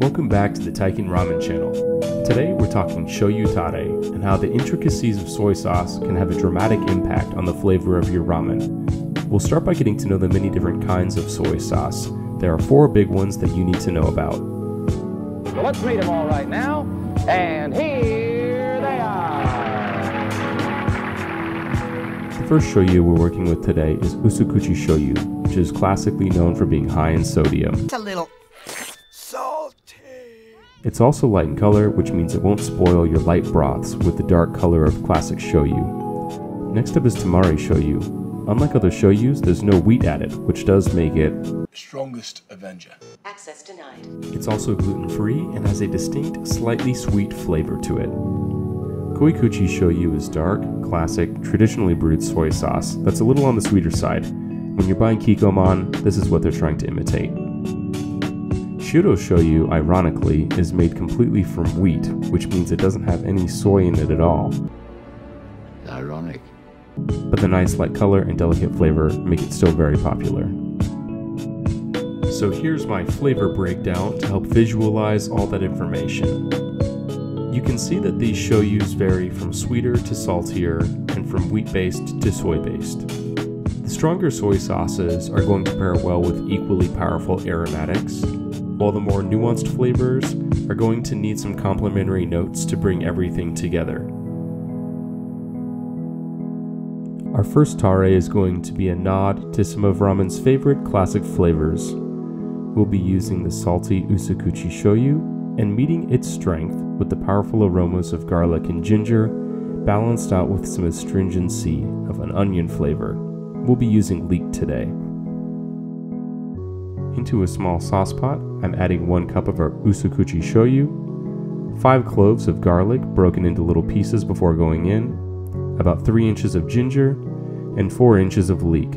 Welcome back to the Taikin Ramen channel. Today we're talking Shoyu Tare and how the intricacies of soy sauce can have a dramatic impact on the flavor of your ramen. We'll start by getting to know the many different kinds of soy sauce. There are 4 big ones that you need to know about. So let's meet them all right now, and here they are. The first shoyu we're working with today is Usukuchi Shoyu, which is classically known for being high in sodium. It's a little salty. It's also light in color, which means it won't spoil your light broths with the dark color of classic shoyu. Next up is Tamari Shoyu. Unlike other shoyus, there's no wheat added, which does make it Strongest Avenger. Access denied. It's also gluten-free and has a distinct, slightly sweet flavor to it. Koikuchi Shoyu is dark, classic, traditionally brewed soy sauce that's a little on the sweeter side. When you're buying Kikkoman, this is what they're trying to imitate. Shoyu Shoyu, ironically, is made completely from wheat, which means it doesn't have any soy in it at all. Ironic. But the nice light color and delicate flavor make it still very popular. So here's my flavor breakdown to help visualize all that information. You can see that these shoyus vary from sweeter to saltier and from wheat-based to soy-based. The stronger soy sauces are going to pair well with equally powerful aromatics, while the more nuanced flavors are going to need some complementary notes to bring everything together. Our first tare is going to be a nod to some of ramen's favorite classic flavors. We'll be using the salty Usukuchi Shoyu and meeting its strength with the powerful aromas of garlic and ginger, balanced out with some astringency of an onion flavor. We'll be using leek today. Into a small sauce pot, I'm adding 1 cup of our Usukuchi Shoyu, 5 cloves of garlic broken into little pieces before going in, about 3 inches of ginger, and 4 inches of leek.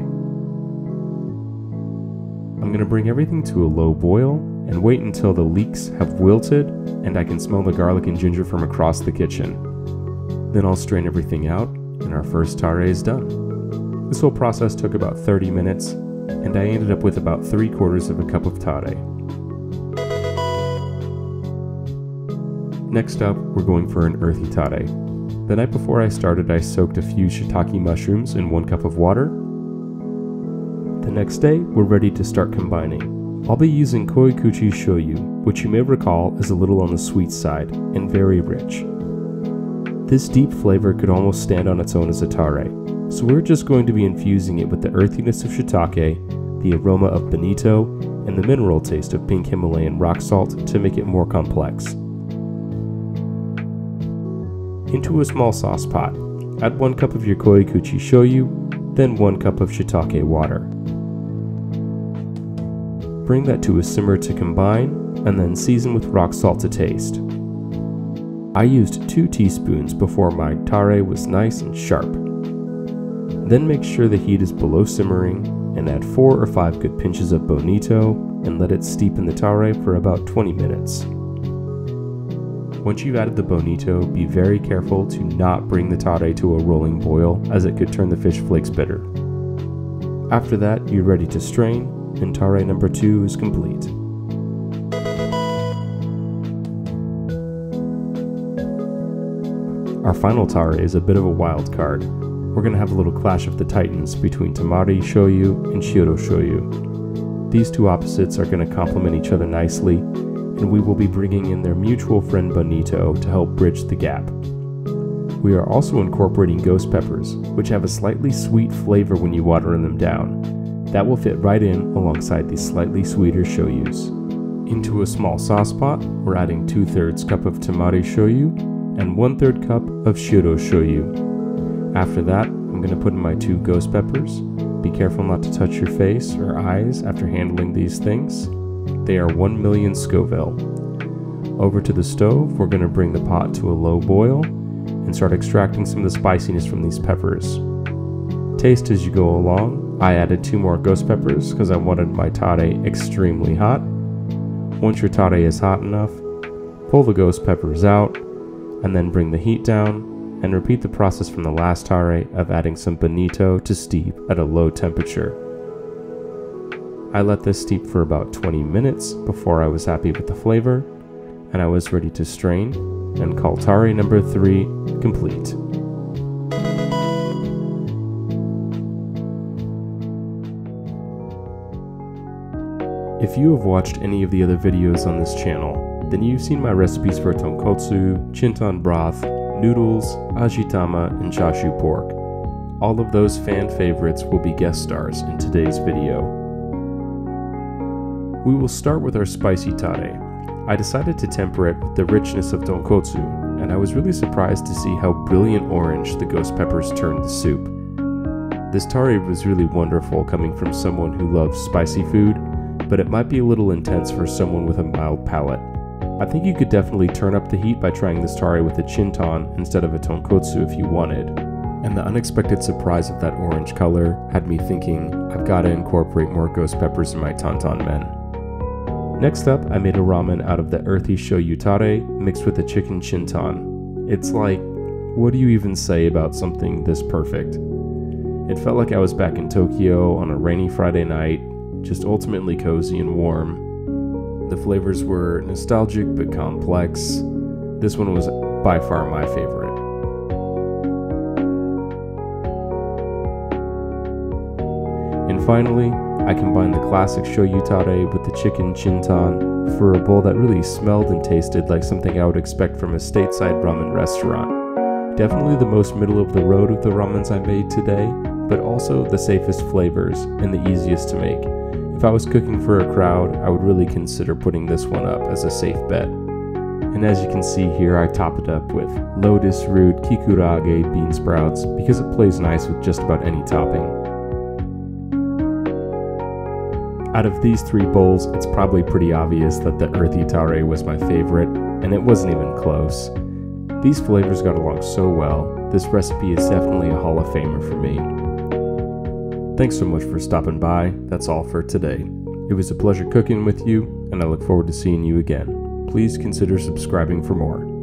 I'm going to bring everything to a low boil and wait until the leeks have wilted and I can smell the garlic and ginger from across the kitchen. Then I'll strain everything out and our first tare is done. This whole process took about 30 minutes and I ended up with about 3/4 of a cup of tare. Next up, we're going for an earthy tare. The night before I started, I soaked a few shiitake mushrooms in 1 cup of water. The next day, we're ready to start combining. I'll be using Koikuchi Shoyu, which you may recall is a little on the sweet side and very rich. This deep flavor could almost stand on its own as a tare, so we're just going to be infusing it with the earthiness of shiitake, the aroma of bonito, and the mineral taste of pink Himalayan rock salt to make it more complex. Into a small sauce pot, add 1 cup of your Koikuchi Shoyu, then 1 cup of shiitake water. Bring that to a simmer to combine, and then season with rock salt to taste. I used 2 teaspoons before my tare was nice and sharp. Then make sure the heat is below simmering, and add 4 or 5 good pinches of bonito, and let it steep in the tare for about 20 minutes. Once you've added the bonito, be very careful to not bring the tare to a rolling boil, as it could turn the fish flakes bitter. After that, you're ready to strain, and tare number 2 is complete. Our final tare is a bit of a wild card. We're going to have a little clash of the titans between Tamari Shoyu and Shoyu Shoyu. These 2 opposites are going to complement each other nicely, and we will be bringing in their mutual friend bonito to help bridge the gap. We are also incorporating ghost peppers, which have a slightly sweet flavor when you water them down. That will fit right in alongside these slightly sweeter shoyus. Into a small sauce pot, we're adding 2/3 cup of Tamari Shoyu and 1/3 cup of Shoyu Shoyu. After that, I'm going to put in my 2 ghost peppers. Be careful not to touch your face or eyes after handling these things. They are 1 million Scoville. Over to the stove, we're going to bring the pot to a low boil and start extracting some of the spiciness from these peppers. Taste as you go along. I added 2 more ghost peppers because I wanted my tare extremely hot. Once your tare is hot enough, pull the ghost peppers out and then bring the heat down and repeat the process from the last tare of adding some bonito to steep at a low temperature. I let this steep for about 20 minutes before I was happy with the flavor, and I was ready to strain and call Tare number 3 complete. If you have watched any of the other videos on this channel, then you've seen my recipes for tonkotsu, chintan broth, noodles, ajitama, and chashu pork. All of those fan favorites will be guest stars in today's video. We will start with our spicy tare. I decided to temper it with the richness of tonkotsu, and I was really surprised to see how brilliant orange the ghost peppers turned the soup. This tare was really wonderful coming from someone who loves spicy food, but it might be a little intense for someone with a mild palate. I think you could definitely turn up the heat by trying this tare with a chintan instead of a tonkotsu if you wanted. And the unexpected surprise of that orange color had me thinking, I've got to incorporate more ghost peppers in my tantan men. Next up, I made a ramen out of the earthy shoyu tare mixed with a chicken chintan. It's like, what do you even say about something this perfect? It felt like I was back in Tokyo on a rainy Friday night, just ultimately cozy and warm. The flavors were nostalgic but complex. This one was by far my favorite. And finally, I combined the classic shoyu tare with the chicken chintan for a bowl that really smelled and tasted like something I would expect from a stateside ramen restaurant. Definitely the most middle of the road of the ramens I made today, but also the safest flavors and the easiest to make. If I was cooking for a crowd, I would really consider putting this one up as a safe bet. And as you can see here, I top it up with lotus root kikurage bean sprouts because it plays nice with just about any topping. Out of these 3 bowls, it's probably pretty obvious that the earthy tare was my favorite, and it wasn't even close. These flavors got along so well, this recipe is definitely a Hall of Famer for me. Thanks so much for stopping by. That's all for today. It was a pleasure cooking with you, and I look forward to seeing you again. Please consider subscribing for more.